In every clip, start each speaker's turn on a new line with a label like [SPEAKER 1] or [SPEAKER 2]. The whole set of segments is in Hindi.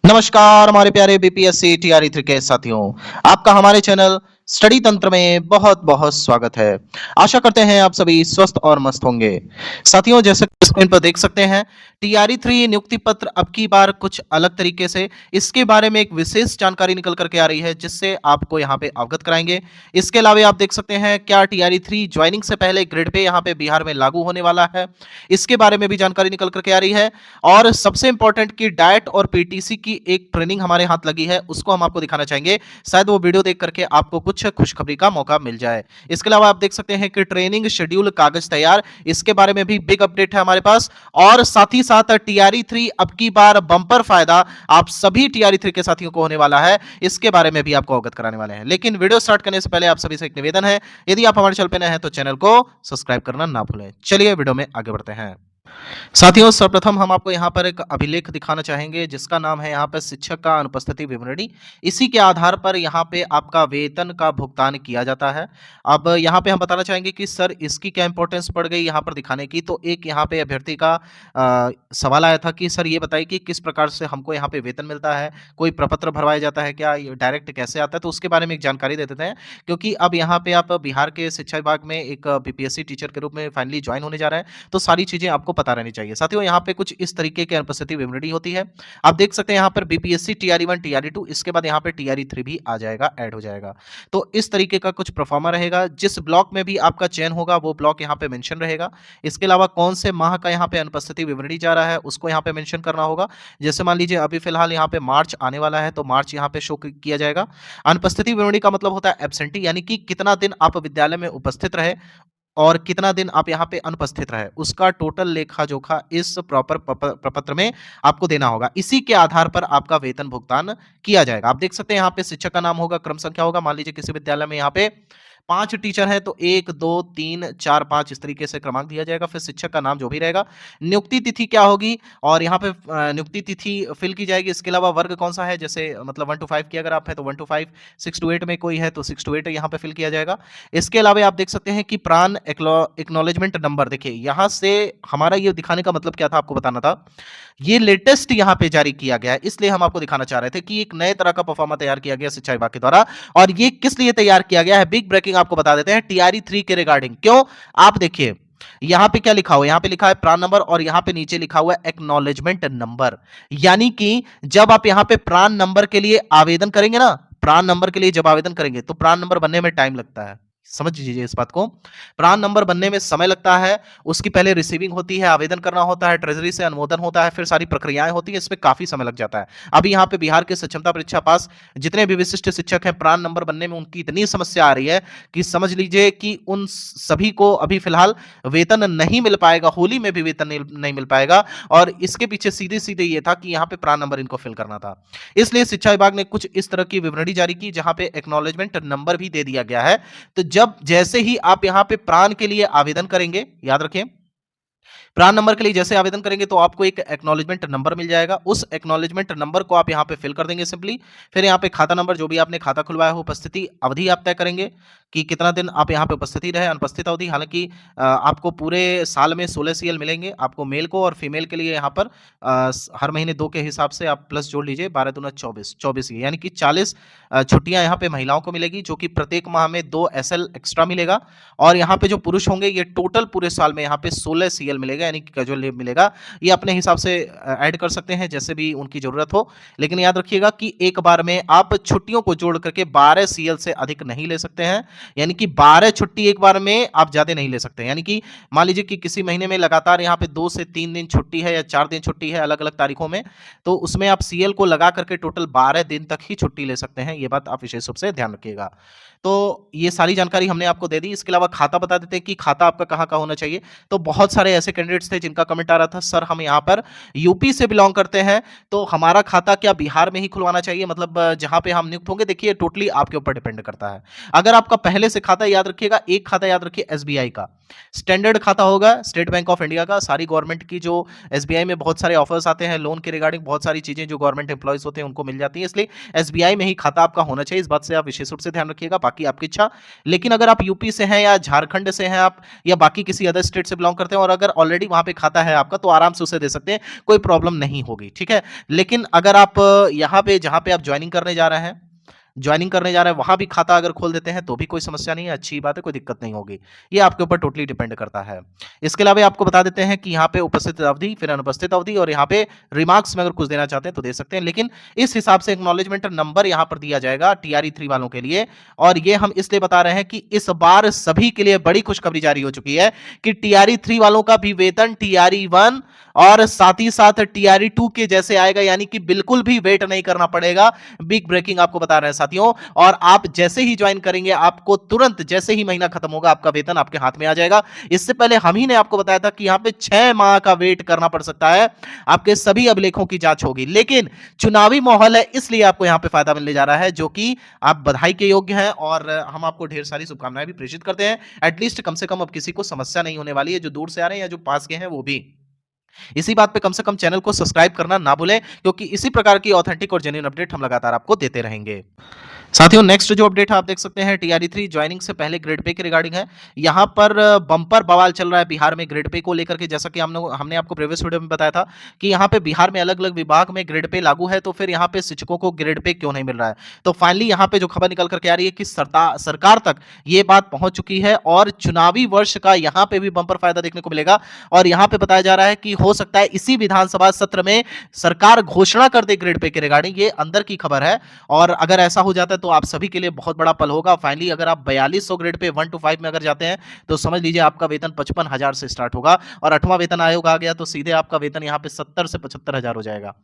[SPEAKER 1] नमस्कार हमारे प्यारे बीपीएससी टीआरई 3 के साथियों। आपका हमारे चैनल स्टडी तंत्र में बहुत बहुत स्वागत है। आशा करते हैं आप सभी स्वस्थ और मस्त होंगे। साथियों, जैसे कि स्क्रीन पर देख सकते हैं, टीआरई 3 नियुक्ति पत्र अब की बार कुछ अलग तरीके से इसके बारे में एक विशेष जानकारी निकल करके आ रही है, जिससे आपको यहाँ पे अवगत कराएंगे। इसके अलावा आप देख सकते हैं क्या टीआरई 3 ज्वाइनिंग से पहले ग्रेड पे यहाँ पे बिहार में लागू होने वाला है, इसके बारे में भी जानकारी निकल करके आ रही है। और सबसे इंपॉर्टेंट की डाइट और पीटीसी की एक ट्रेनिंग हमारे हाथ लगी है, उसको हम आपको दिखाना चाहेंगे। शायद वो वीडियो देख करके आपको कुछ खुशखबरी का मौका मिल जाए। इसके अलावा आप देख सकते हैं कि ट्रेनिंग शेड्यूल कागज तैयार, इसके बारे में भी बिग अपडेट है हमारे पास। और साथ ही साथ टीआरई 3 अब की बार बंपर फायदा आप सभी टीआरई 3 के साथियों को होने वाला है, इसके बारे में भी आपको अवगत कराने वाले हैं। लेकिन वीडियो स्टार्ट करने से पहले आप सभी से एक निवेदन है, यदि आप हमारे चैनल पर नए हैं तो चैनल को सब्सक्राइब करना ना भूलें। चलिए वीडियो में आगे बढ़ते हैं। साथियों, सर्वप्रथम हम आपको यहाँ पर एक अभिलेख दिखाना चाहेंगे, जिसका नाम है यहाँ पर शिक्षक का अनुपस्थिति विवरणी। इसी के आधार पर यहाँ पे आपका वेतन का भुगतान किया जाता है। अब यहाँ पे हम बताना चाहेंगे कि सर इसकी क्या इंपॉर्टेंस पड़ गई यहाँ पर दिखाने की। तो एक यहाँ पे अभ्यर्थी का सवाल आया था कि सर ये बताइए कि किस प्रकार से हमको यहाँ पे वेतन मिलता है, कोई प्रपत्र भरवाया जाता है क्या, ये डायरेक्ट कैसे आता है, तो उसके बारे में एक जानकारी दे देते हैं। क्योंकि अब यहाँ पे आप बिहार के शिक्षा विभाग में एक बीपीएससी टीचर के रूप में फाइनली ज्वाइन होने जा रहे हैं, तो सारी चीजें आपको पता रहनी चाहिए। साथियों, यहाँ पे कुछ इस तरीके की अनुपस्थिति विवरणी होती है। आप देख सकते हैं यहाँ पर बीपीएससी टीआरई 1 टीआरई 2, इसके बाद यहाँ पे टीआरई 3 भी आ जाएगा, ऐड हो जाएगा। तो इस तरीके का कुछ परफॉर्मा रहेगा। जिस ब्लॉक में भी आपका चयन होगा वो ब्लॉक यहाँ पे मेंशन रहेगा। इसके अलावा कौन से माह का यहाँ पे अनुपस्थिति विवरणी जा रहा है उसको यहाँ पे मेंशन करना होगा। जैसे मान लीजिए अभी फिलहाल यहाँ पे मार्च आने वाला है, तो मार्च यहाँ पे शो किया जाएगा। अनुपस्थिति विवरणी का मतलब होता है एब्सेंटी, यानी कि कितना दिन आप विद्यालय में उपस्थित रहे और कितना दिन आप यहाँ पे अनुपस्थित रहे, उसका टोटल लेखा जोखा इस प्रॉपर प्रपत्र में आपको देना होगा। इसी के आधार पर आपका वेतन भुगतान किया जाएगा। आप देख सकते हैं यहाँ पे शिक्षक का नाम होगा, क्रम संख्या होगा। मान लीजिए किसी विद्यालय में यहाँ पे 5 टीचर हैं, तो 1 2 3 4 5 इस तरीके से क्रमांक दिया जाएगा। फिर शिक्षक का नाम जो भी रहेगा, नियुक्ति तिथि क्या होगी और यहाँ पे नियुक्ति तिथि फिल की जाएगी। इसके अलावा वर्ग कौन सा है, जैसे मतलब 1 to 5 की अगर आप है तो 1 to 5, 6 to 8 में कोई है तो 6 to 8 यहाँ पे फिल किया जाएगा। इसके अलावा आप देख सकते हैं कि प्राण एक्नॉलेजमेंट नंबर, देखिए यहाँ से हमारा ये दिखाने का मतलब क्या था, आपको बताना था। ये लेटेस्ट यहाँ पे जारी किया गया है, इसलिए हम आपको दिखाना चाह रहे थे कि एक नए तरह का परफॉर्मा तैयार किया गया शिक्षा विभाग के द्वारा। और ये किस लिए तैयार किया गया है, बिग ब्रेकिंग आपको बता देते हैं टीआरई 3 के रिगार्डिंग। क्यों, आप देखिए यहां पे क्या लिखा हुआ है, यहां पे लिखा है प्राण नंबर और यहां पे नीचे लिखा हुआ है एक्नॉलेजमेंट नंबर। यानी कि जब आप यहां पे प्राण नंबर के लिए आवेदन करेंगे ना, प्राण नंबर के लिए जब आवेदन करेंगे तो प्राण नंबर बनने में टाइम लगता है। समझ लीजिए इस बात को, प्राण नंबर बनने में समय लगता है। उसकी पहले रिसीविंग होती है, आवेदन करना होता है, ट्रेजरी से अनुमोदन होता है, फिर सारी प्रक्रियाएं होती है, इसमें काफी समय लग जाता है। अभी यहाँ पे बिहार के सक्षमता परीक्षा पास जितने भी विशिष्ट शिक्षक हैं, प्राण नंबर बनने में उनकी इतनी समस्या आ रही है कि समझ लीजिए कि उन सभी को अभी फिलहाल वेतन नहीं मिल पाएगा, होली में भी वेतन नहीं मिल पाएगा। और इसके पीछे सीधे सीधे ये था कि यहाँ पे प्राण नंबर इनको फिल करना था। इसलिए शिक्षा विभाग ने कुछ इस तरह की विवरणी जारी की, जहां पे एक्नॉलेजमेंट नंबर भी दे दिया गया है। तो जब जैसे ही आप यहां पे प्राण के लिए आवेदन करेंगे, याद रखें, प्राण नंबर के लिए जैसे आवेदन करेंगे तो आपको एक एक्नॉलेजमेंट नंबर मिल जाएगा। उस एक्नॉलेजमेंट नंबर को आप यहाँ पे फिल कर देंगे सिंपली। फिर यहाँ पे खाता नंबर, जो भी आपने खाता खुलवाया हो, उपस्थिति अवधि आप तय करेंगे कि कितना दिन आप यहाँ पे उपस्थिति रहे, अनुपस्थित अवधि। हालांकि आपको पूरे साल में 16 सीएल मिलेंगे, आपको मेल को, और फीमेल के लिए यहाँ पर हर महीने 2 के हिसाब से आप प्लस जोड़ लीजिए, 12 दूना 24, 24 यानी कि 40 छुट्टियां यहाँ पे महिलाओं को मिलेगी, जो कि प्रत्येक माह में 2 एसएल एक्स्ट्रा मिलेगा। और यहाँ पे जो पुरुष होंगे, ये टोटल पूरे साल में यहाँ पे 16 सीएल मिलेगा, यानी कि कैजुअल लीव मिलेगा। ये अपने हिसाब से ऐड कर सकते हैं जैसे भी उनकी जरूरत हो। लेकिन याद रखिएगा कि एक बार में आप छुट्टियों को जोड़ करके 12 सीएल से अधिक नहीं ले सकते हैं। यानी कि 12 छुट्टी एक बार में आप ज्यादा नहीं ले सकते। यानी कि मान लीजिए कि किसी महीने में लगातार यहाँ पे 2 से 3 दिन छुट्टी है या 4 दिन छुट्टी है अलग अलग तारीखों में, तो उसमें आप सीएल को लगा करके टोटल 12 दिन तक ही छुट्टी ले सकते हैं। ये बात आप विशेष रूप से ध्यान रखिएगा। तो ये सारी जानकारी हमने आपको दे दी। इसके अलावा खाता बता देते हैं कि खाता आपका कहाँ का होना चाहिए। तो बहुत सारे ऐसे कैंडिडेट्स थे जिनका कमेंट आ रहा था, सर हम यहाँ पर यूपी से बिलोंग करते हैं, तो हमारा खाता क्या बिहार में ही खुलवाना चाहिए, मतलब जहाँ पे हम नियुक्त होंगे। देखिए टोटली आपके ऊपर डिपेंड करता है। अगर आपका पहले से खाता, याद रखिएगा एक खाता याद रखिए एसबीआई का, स्टैंडर्ड खाता होगा स्टेट बैंक ऑफ इंडिया का। सारी गवर्नमेंट की जो एसबीआई में बहुत सारे ऑफर्स आते हैं लोन के रिगार्डिंग, बहुत सारी चीजें जो गवर्नमेंट एम्प्लॉयज होते हैं उनको मिल जाती है, इसलिए एसबीआई में ही खाता आपका होना चाहिए। इस बात से आप विशेष रूप से ध्यान रखिएगा, बाकी आपकी इच्छा। लेकिन अगर आप यूपी से हैं या झारखंड से हैं आप, या बाकी किसी अदर स्टेट से बिलोंग करते हैं और अगर ऑलरेडी वहां पे खाता है आपका, तो आराम से उसे दे सकते हैं, कोई प्रॉब्लम नहीं होगी, ठीक है। लेकिन अगर आप यहाँ पे जहां पे आप ज्वाइनिंग करने जा रहे हैं, वहां भी खाता अगर खोल देते हैं तो भी कोई समस्या नहीं है, अच्छी बात है, कोई दिक्कत नहीं होगी। ये आपके ऊपर टोटली डिपेंड करता है। इसके अलावा आपको बता देते हैं कि यहाँ पे उपस्थित अवधि, फिर अनुपस्थित अवधि, और यहाँ पे रिमार्क्स में अगर कुछ देना चाहते हैं तो दे सकते हैं, लेकिन इस हिसाब से एक्नॉलेजमेंट नंबर यहाँ पर दिया जाएगा टीआरई 3 वालों के लिए। और ये हम इसलिए बता रहे हैं कि इस बार सभी के लिए बड़ी खुशखबरी जारी हो चुकी है कि टीआरई 3 वालों का भी वेतन टीआरई 1 और साथ ही साथ टीआरई 2 के जैसे आएगा, यानी कि बिल्कुल भी वेट नहीं करना पड़ेगा। बिग ब्रेकिंग आपको बता रहे हैं साथियों। और आप जैसे ही ज्वाइन करेंगे, आपको तुरंत जैसे ही महीना खत्म होगा, आपका वेतन आपके हाथ में आ जाएगा। इससे पहले हम ही ने आपको बताया था कि यहां पे 6 माह का वेट करना पड़ सकता है, आपके सभी अभिलेखों की जांच होगी। लेकिन चुनावी माहौल है, इसलिए आपको यहां पे फायदा मिलने जा रहा है, जो कि आप बधाई के योग्य हैं, और हम आपको ढेर सारी शुभकामनाएं भी प्रेषित करते हैं। एटलीस्ट कम से कम अब किसी को समस्या नहीं होने वाली है, जो दूर से आ रहे हैं या जो पास के हैं वो भी। इसी बात पे कम से कम चैनल को सब्सक्राइब करना ना भूलें, क्योंकि इसी प्रकार की ऑथेंटिक और जेन्युइन अपडेट हम लगातार आपको देते रहेंगे। साथियों, नेक्स्ट जो अपडेट है आप देख सकते हैं, टीआरई 3 ज्वाइनिंग से पहले ग्रेड पे के रिगार्डिंग है। यहां पर बम्पर बवाल चल रहा है बिहार में ग्रेड पे को लेकर के। जैसा कि हमने आपको प्रीवियस वीडियो में बताया था कि यहां पे बिहार में अलग अलग विभाग में ग्रेड पे लागू है, तो फिर यहां पे शिक्षकों को ग्रेड पे क्यों नहीं मिल रहा है। तो फाइनली यहां पे जो खबर निकल करके आ रही है कि सरकार तक ये बात पहुंच चुकी है, और चुनावी वर्ष का यहां पे भी बम्पर फायदा देखने को मिलेगा। और यहां पे बताया जा रहा है कि हो सकता है इसी विधानसभा सत्र में सरकार घोषणा कर दे ग्रेड पे के रिगार्डिंग। ये अंदर की खबर है, और अगर ऐसा हो जाता है तो आप सभी के लिए बहुत बड़ा पल होगा। फाइनली अगर आप 4200 ग्रेड पे 1 to 5 में अगर जाते हैं, तो समझ लीजिए आपका वेतन 55,000 से स्टार्ट होगा, और 8वां वेतन आयोग आ गया तो सीधे आपका वेतन यहाँ पे 70 से 75,000 हो जाएगा।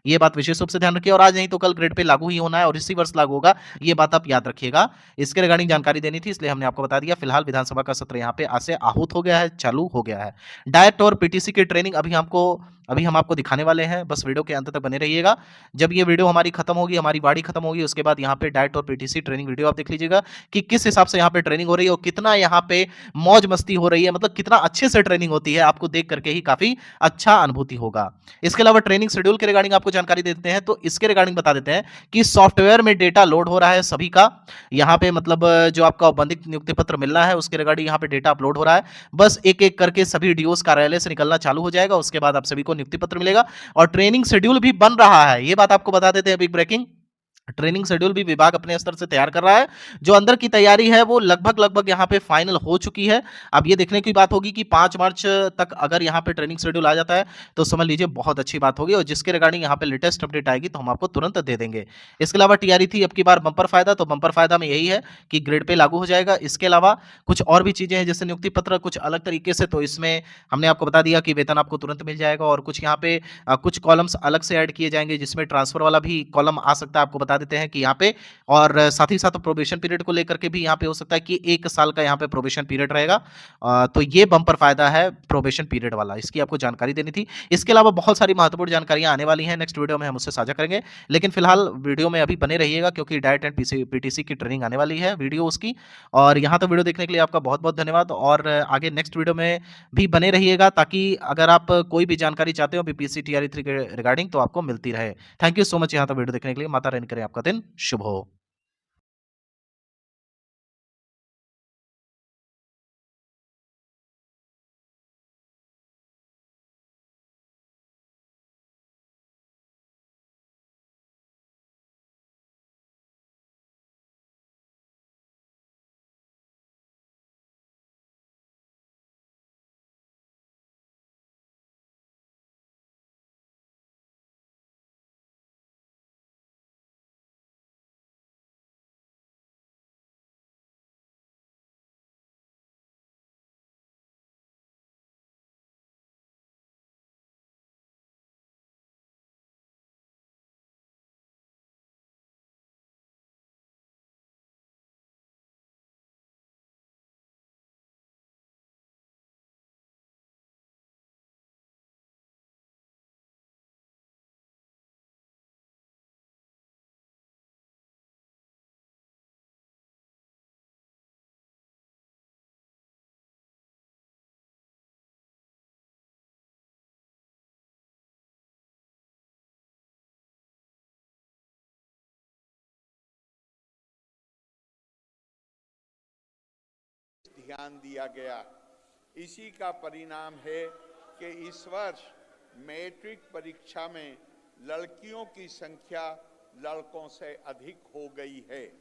[SPEAKER 1] ये बात विशेष रूप से ध्यान रखिए, और आज नहीं तो कल ग्रेड पे लागू ही होना है, और इसी वर्ष लागू होगा, ये बात आप याद रखिएगा। इसके रिगार्डिंग जानकारी देनी थी, इसलिए हमने आपको बता दिया। फिलहाल विधानसभा का सत्र यहाँ पे आज से आहूत हो गया है, चालू हो गया है। डायरेक्ट और पीटीसी की ट्रेनिंग अभी हम आपको दिखाने वाले हैं, बस वीडियो के अंत तक बने रहिएगा। जब ये वीडियो हमारी खत्म होगी, हमारी वाड़ी खत्म होगी, उसके बाद यहाँ पे डाइट और पीटीसी ट्रेनिंग वीडियो आप देख लीजिएगा कि किस हिसाब से यहाँ पे ट्रेनिंग हो रही है और कितना यहाँ पे मौज मस्ती हो रही है, मतलब कितना अच्छे से ट्रेनिंग होती है, आपको देख करके ही काफी अच्छा अनुभूति होगा। इसके अलावा ट्रेनिंग शेड्यूल के रिगार्डिंग आपको जानकारी देते हैं, तो इसके रिगार्डिंग बता देते हैं कि सॉफ्टवेयर में डेटा लोड हो रहा है सभी का। यहाँ पे मतलब जो आपका औपबंधिक नियुक्ति पत्र मिलना है उसके रिगार्डिंग यहाँ पे डेटा अपलोड हो रहा है। बस एक एक करके सभी डीओस कार्यालय से निकलना चालू हो जाएगा, उसके बाद आप सभी को नियुक्ति पत्र मिलेगा, और ट्रेनिंग शेड्यूल भी बन रहा है। ये बात आपको बता देते हैं, बिग ब्रेकिंग। ट्रेनिंग शेड्यूल भी विभाग अपने स्तर से तैयार कर रहा है। जो अंदर की तैयारी है वो लगभग यहाँ पे फाइनल हो चुकी है। अब ये देखने की बात होगी कि 5 मार्च तक अगर यहाँ पे ट्रेनिंग शेड्यूल आ जाता है तो समझ लीजिए बहुत अच्छी बात होगी, और जिसके रिगार्डिंग यहाँ पे लेटेस्ट अपडेट आएगी तो हम आपको तुरंत दे देंगे। इसके अलावा टीआरई थी अब की बार बंपर फायदा, तो बंपर फायदा में यही है कि ग्रेड पे लागू हो जाएगा। इसके अलावा कुछ और भी चीजें हैं, जैसे नियुक्ति पत्र कुछ अलग तरीके से, तो इसमें हमने आपको बता दिया कि वेतन आपको तुरंत मिल जाएगा, और कुछ यहाँ पे कुछ कॉलम्स अलग से ऐड किए जाएंगे, जिसमें ट्रांसफर वाला भी कॉलम आ सकता है, आपको बता देते हैं कि यहाँ पे। और साथ ही साथ प्रोबेशन पीरियड को लेकर के भी यहाँ पे हो सकता है कि 1 साल का यहाँ पे प्रोबेशन पीरियड रहेगा। तो ये बंपर फायदा है प्रोबेशन पीरियड वाला, इसकी आपको जानकारी देनी थी। इसके अलावा बहुत सारी महत्वपूर्ण जानकारियां आने वाली हैं, नेक्स्ट वीडियो में हम उससे साझा करेंगे। लेकिन फिलहाल वीडियो में अभी बने रहिएगा, क्योंकि डाइट एंड पीटीसी की ट्रेनिंग आने वाली है, वीडियो उसकी। और यहाँ तक वीडियो देखने के लिए आपका बहुत बहुत धन्यवाद, और आगे नेक्स्ट वीडियो में भी बने रहिएगा, ताकि अगर आप कोई भी जानकारी चाहते हो बीपीएससी टीआरई 3 के रिगार्डिंग, तो आपको मिलती रहे। थैंक यू सो मच यहाँ तक वीडियो देखने के लिए। माता रानी करे आपका दिन शुभ हो।
[SPEAKER 2] ध्यान दिया गया। इसी का परिणाम है कि इस वर्ष मैट्रिक परीक्षा में लड़कियों की संख्या लड़कों से अधिक हो गई है।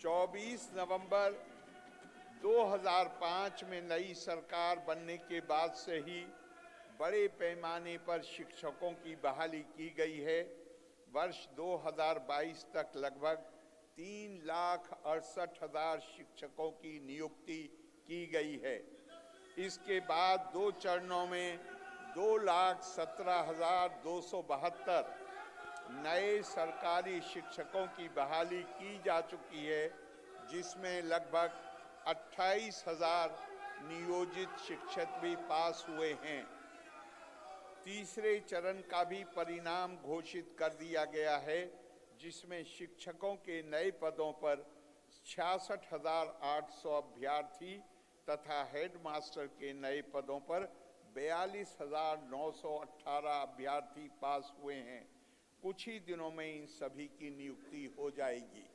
[SPEAKER 2] 24 नवंबर 2005 में नई सरकार बनने के बाद से ही बड़े पैमाने पर शिक्षकों की बहाली की गई है। वर्ष 2022 तक लगभग 3,68,000 शिक्षकों की नियुक्ति की गई है। इसके बाद 2 चरणों में 2,17,272 नए सरकारी शिक्षकों की बहाली की जा चुकी है, जिसमें लगभग 28,000 नियोजित शिक्षक भी पास हुए हैं। तीसरे चरण का भी परिणाम घोषित कर दिया गया है, जिसमें शिक्षकों के नए पदों पर 66,800 अभ्यर्थी तथा हेडमास्टर के नए पदों पर 42,918 अभ्यर्थी पास हुए हैं। कुछ ही दिनों में इन सभी की नियुक्ति हो जाएगी।